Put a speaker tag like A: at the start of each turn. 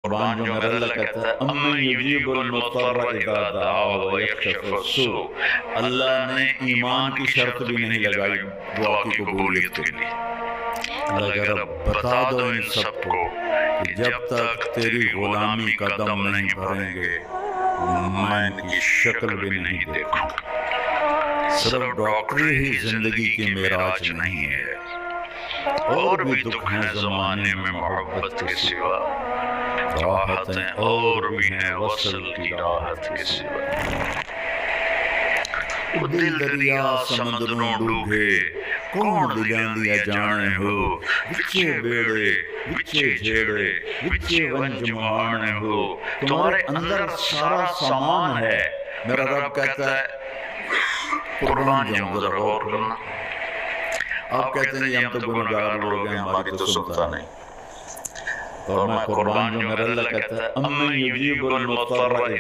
A: قربان جو میرا اللہ کہتا ہے امن یجیب المضطر اذا دعا ویکشف السوء، اللہ نے ایمان کی شرط بھی نہیں لگائی دعا کی قبولیت کے لیے۔ اللہ کہہ رہا بتا دو ان سب کو کہ جب تک تیری غلامی کا دم نہیں بھریں گے میں ان کی شکل بھی نہیں دیکھوں۔ صرف ڈاکٹری ہی زندگی کی معراج نہیں ہے، اور بھی دکھ ہیں زمانے میں محبت کے سوا، راحتیں اور بھی ہیں وصل کی راحت کے سوا۔ دل دریا سمندروں ڈوبے کون دلیاندیا جانے ہو، وچے بیڑے وچے جھیڑے وچے ونج مہانے ہو، تمہارے اندر سارا سامان ہے۔ میرا رب کہتا ہے قربان جاؤں ذرا غور کرنا۔ آپ کہتے ہیں ہم تو گنہگار لوگ ہیں ہماری تو سنتا نہیں، اور میں قربان جو میرا اللہ کہتا ہے امن یجیب المضطر اذا